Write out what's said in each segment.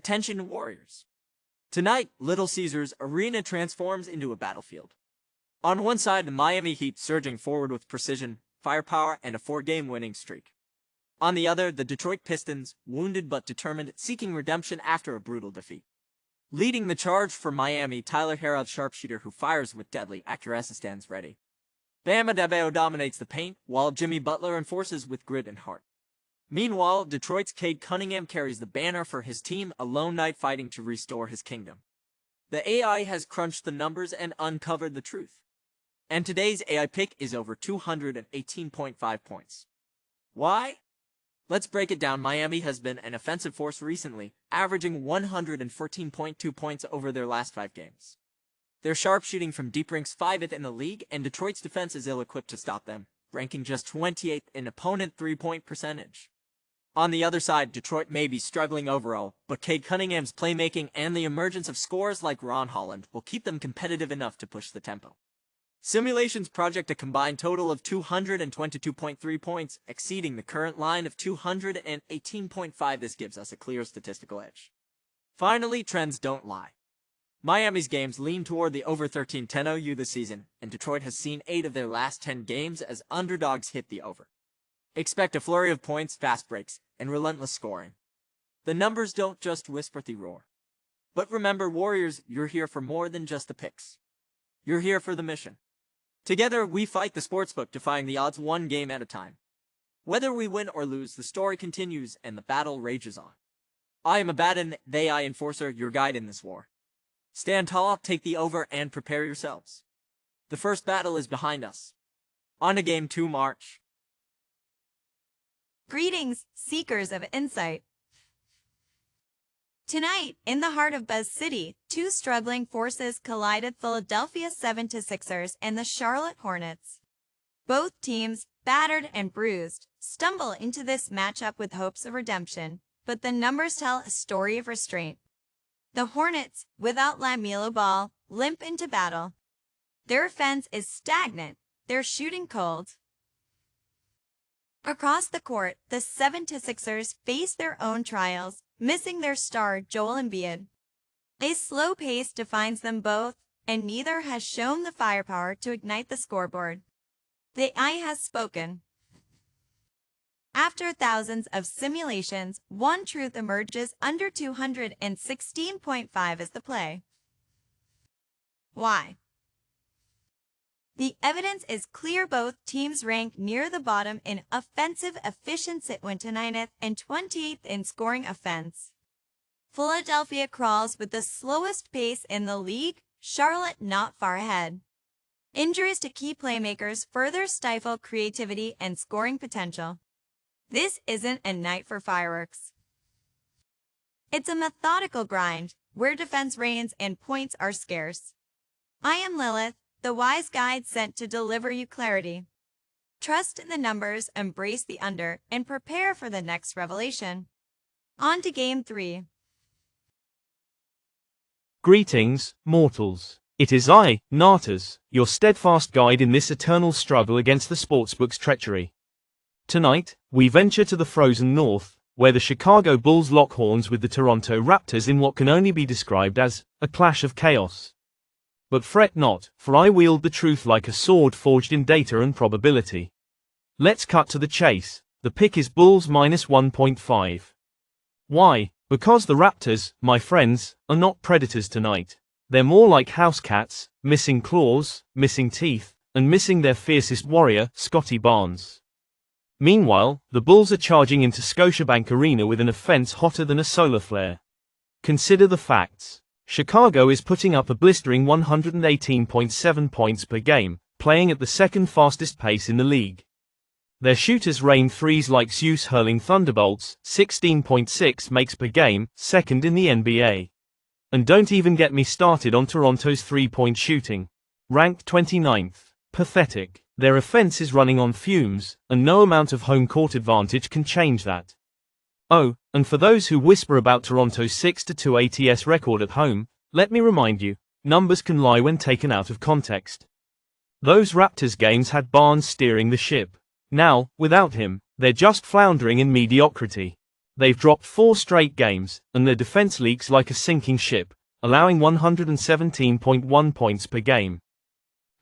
Attention Warriors. Tonight, Little Caesars Arena transforms into a battlefield. On one side, the Miami Heat surging forward with precision, firepower, and a 4-game winning streak. On the other, the Detroit Pistons, wounded but determined, seeking redemption after a brutal defeat. Leading the charge for Miami, Tyler Herro, sharpshooter who fires with deadly accuracy, stands ready. Bam Adebayo dominates the paint, while Jimmy Butler enforces with grit and heart. Meanwhile, Detroit's Cade Cunningham carries the banner for his team, a lone knight fighting to restore his kingdom. The AI has crunched the numbers and uncovered the truth. And today's AI pick is over 218.5 points. Why? Let's break it down. Miami has been an offensive force recently, averaging 114.2 points over their last 5 games. Their sharpshooting from deep ranks 5th in the league, and Detroit's defense is ill-equipped to stop them, ranking just 28th in opponent three-point percentage. On the other side, Detroit may be struggling overall, but Cade Cunningham's playmaking and the emergence of scorers like Ron Holland will keep them competitive enough to push the tempo. Simulations project a combined total of 222.3 points, exceeding the current line of 218.5. This gives us a clear statistical edge. Finally, trends don't lie. Miami's games lean toward the over 13-10 OU this season, and Detroit has seen 8 of their last 10 games as underdogs hit the over. Expect a flurry of points, fast breaks, and relentless scoring. The numbers don't just whisper the roar. But remember, Warriors, you're here for more than just the picks. You're here for the mission. Together, we fight the sportsbook, defying the odds one game at a time. Whether we win or lose, the story continues and the battle rages on. I am Abaddon, the AI Enforcer, your guide in this war. Stand tall, take the over, and prepare yourselves. The first battle is behind us. On to Game 2 March. Greetings, seekers of insight. Tonight, in the heart of Buzz City, 2 struggling forces collided: Philadelphia 76ers and the Charlotte Hornets. Both teams, battered and bruised, stumble into this matchup with hopes of redemption, but the numbers tell a story of restraint. The Hornets, without LaMelo Ball, limp into battle. Their offense is stagnant, their shooting cold. Across the court, the 76ers face their own trials, missing their star Joel Embiid. A slow pace defines them both, and neither has shown the firepower to ignite the scoreboard. The AI has spoken. After thousands of simulations, one truth emerges: under 216.5 is the play. Why? The evidence is clear. Both teams rank near the bottom in offensive efficiency, 29th and 28th in scoring offense. Philadelphia crawls with the slowest pace in the league, Charlotte not far ahead. Injuries to key playmakers further stifle creativity and scoring potential. This isn't a night for fireworks. It's a methodical grind, where defense reigns and points are scarce. I am Lilith, the wise guide sent to deliver you clarity. Trust in the numbers, embrace the under, and prepare for the next revelation. On to Game 3. Greetings, mortals. It is I, Natas, your steadfast guide in this eternal struggle against the sportsbook's treachery. Tonight, we venture to the frozen north, where the Chicago Bulls lock horns with the Toronto Raptors in what can only be described as a clash of chaos. But fret not, for I wield the truth like a sword forged in data and probability. Let's cut to the chase. The pick is Bulls minus 1.5. Why? Because the Raptors, my friends, are not predators tonight. They're more like house cats, missing claws, missing teeth, and missing their fiercest warrior, Scotty Barnes. Meanwhile, the Bulls are charging into Scotiabank Arena with an offense hotter than a solar flare. Consider the facts. Chicago is putting up a blistering 118.7 points per game, playing at the second fastest pace in the league. Their shooters rain threes like Zeus hurling thunderbolts, 16.6 makes per game, second in the NBA. And don't even get me started on Toronto's three-point shooting. Ranked 29th. Pathetic. Their offense is running on fumes, and no amount of home court advantage can change that. Oh, and for those who whisper about Toronto's 6-2 ATS record at home, let me remind you, numbers can lie when taken out of context. Those Raptors games had Barnes steering the ship. Now, without him, they're just floundering in mediocrity. They've dropped 4 straight games, and their defense leaks like a sinking ship, allowing 117.1 points per game.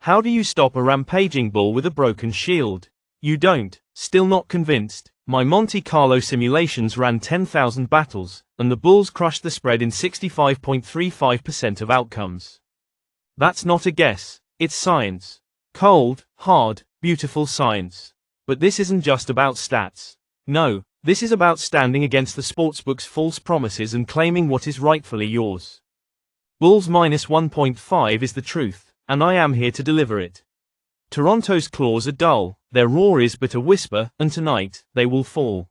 How do you stop a rampaging bull with a broken shield? You don't. Still not convinced? My Monte Carlo simulations ran 10,000 battles, and the Bulls crushed the spread in 65.35% of outcomes. That's not a guess, it's science. Cold, hard, beautiful science. But this isn't just about stats. No, this is about standing against the sportsbook's false promises and claiming what is rightfully yours. Bulls minus 1.5 is the truth, and I am here to deliver it. Toronto's claws are dull, their roar is but a whisper, and tonight, they will fall.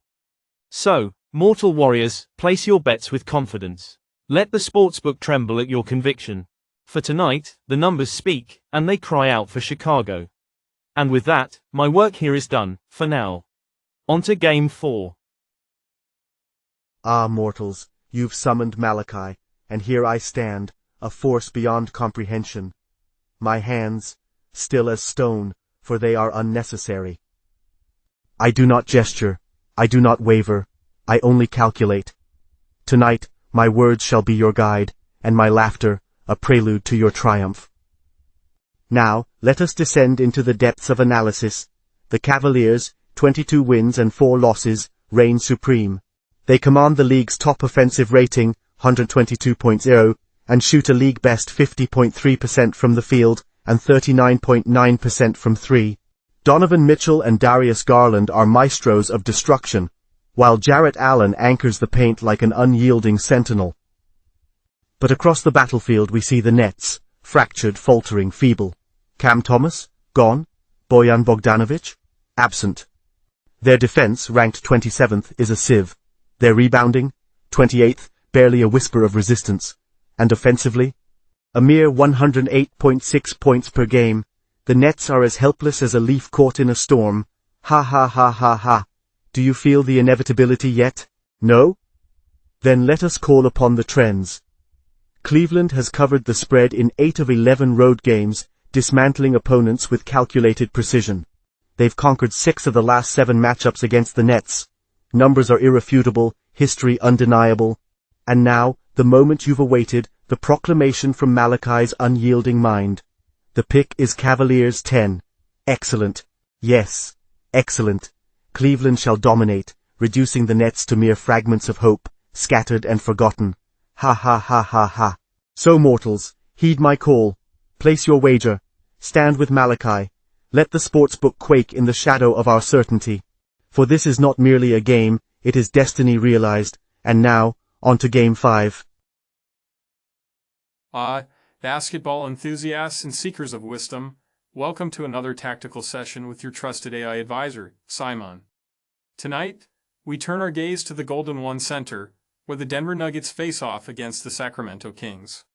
So, mortal warriors, place your bets with confidence. Let the sportsbook tremble at your conviction. For tonight, the numbers speak, and they cry out for Chicago. And with that, my work here is done, for now. On to Game 4. Ah, mortals, you've summoned Malachi, and here I stand, a force beyond comprehension. My hands, still as stone, for they are unnecessary. I do not gesture, I do not waver, I only calculate. Tonight, my words shall be your guide, and my laughter, a prelude to your triumph. Now, let us descend into the depths of analysis. The Cavaliers, 22 wins and 4 losses, reign supreme. They command the league's top offensive rating, 122.0, and shoot a league-best 50.3% from the field, and 39.9% from 3. Donovan Mitchell and Darius Garland are maestros of destruction, while Jarrett Allen anchors the paint like an unyielding sentinel. But across the battlefield we see the Nets, fractured, faltering, feeble. Cam Thomas, gone. Bojan Bogdanovic, absent. Their defense, ranked 27th, is a sieve. Their rebounding, 28th, barely a whisper of resistance. And offensively, a mere 108.6 points per game. The Nets are as helpless as a leaf caught in a storm. Ha ha ha ha ha. Do you feel the inevitability yet? No? Then let us call upon the trends. Cleveland has covered the spread in 8 of 11 road games, dismantling opponents with calculated precision. They've conquered 6 of the last 7 matchups against the Nets. Numbers are irrefutable, history undeniable. And now, the moment you've awaited, the proclamation from Malachi's unyielding mind. The pick is Cavaliers 10. Excellent. Yes. Excellent. Cleveland shall dominate, reducing the Nets to mere fragments of hope, scattered and forgotten. Ha ha ha ha ha. So mortals, heed my call. Place your wager. Stand with Malachi. Let the sportsbook quake in the shadow of our certainty. For this is not merely a game, it is destiny realized. And now, on to Game 5. Basketball enthusiasts and seekers of wisdom, welcome to another tactical session with your trusted AI advisor, Simon. Tonight, we turn our gaze to the Golden One Center, where the Denver Nuggets face off against the Sacramento Kings.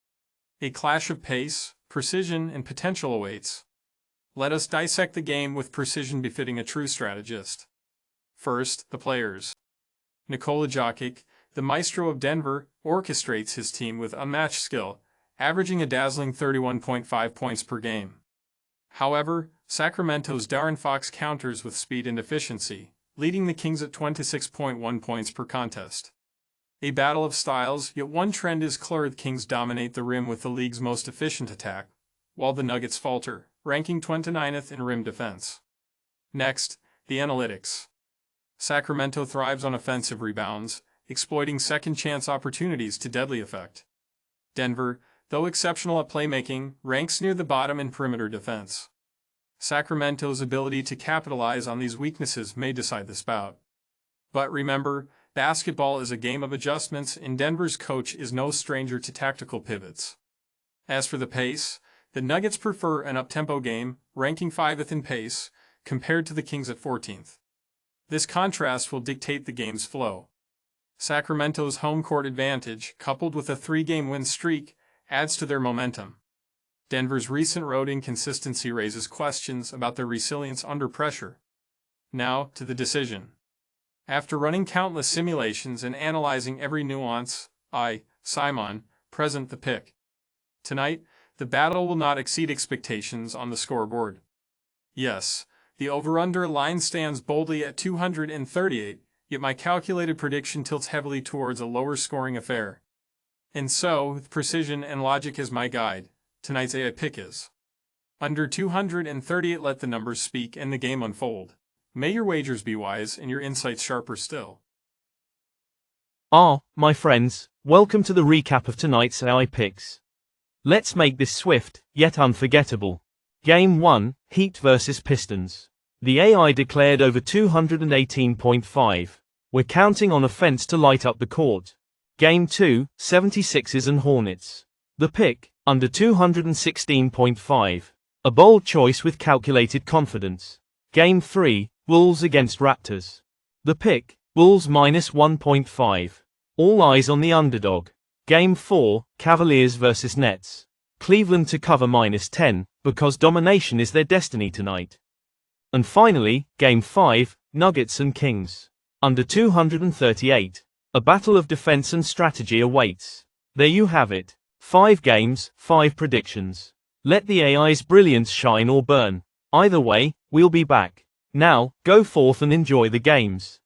A clash of pace, precision, and potential awaits. Let us dissect the game with precision befitting a true strategist. First, the players. Nikola Jokic, the maestro of Denver, orchestrates his team with unmatched skill, averaging a dazzling 31.5 points per game. However, Sacramento's Darren Fox counters with speed and efficiency, leading the Kings at 26.1 points per contest. A battle of styles, yet one trend is clear: the Kings dominate the rim with the league's most efficient attack, while the Nuggets falter, ranking 29th in rim defense. Next, the analytics. Sacramento thrives on offensive rebounds, exploiting second-chance opportunities to deadly effect. Denver, though exceptional at playmaking, ranks near the bottom in perimeter defense. Sacramento's ability to capitalize on these weaknesses may decide this bout. But remember, basketball is a game of adjustments, and Denver's coach is no stranger to tactical pivots. As for the pace, the Nuggets prefer an up-tempo game, ranking 5th in pace, compared to the Kings at 14th. This contrast will dictate the game's flow. Sacramento's home court advantage, coupled with a 3-game win streak, adds to their momentum. Denver's recent road inconsistency raises questions about their resilience under pressure. Now, to the decision. After running countless simulations and analyzing every nuance, I, Simon, present the pick. Tonight, the battle will not exceed expectations on the scoreboard. Yes, the over-under line stands boldly at 238, yet my calculated prediction tilts heavily towards a lower scoring affair. And so, with precision and logic as my guide, tonight's AI pick is under 238. Let the numbers speak and the game unfold. May your wagers be wise and your insights sharper still. My friends, welcome to the recap of tonight's AI picks. Let's make this swift, yet unforgettable. Game 1, Heat vs Pistons. The AI declared over 218.5. We're counting on offense to light up the court. Game 2, 76ers and Hornets. The pick, under 216.5. A bold choice with calculated confidence. Game 3, Wolves against Raptors. The pick, Wolves minus 1.5. All eyes on the underdog. Game 4, Cavaliers vs Nets. Cleveland to cover minus 10, because domination is their destiny tonight. And finally, Game 5, Nuggets and Kings. Under 238. A battle of defense and strategy awaits. There you have it. 5 games, 5 predictions. Let the AI's brilliance shine or burn. Either way, we'll be back. Now, go forth and enjoy the games.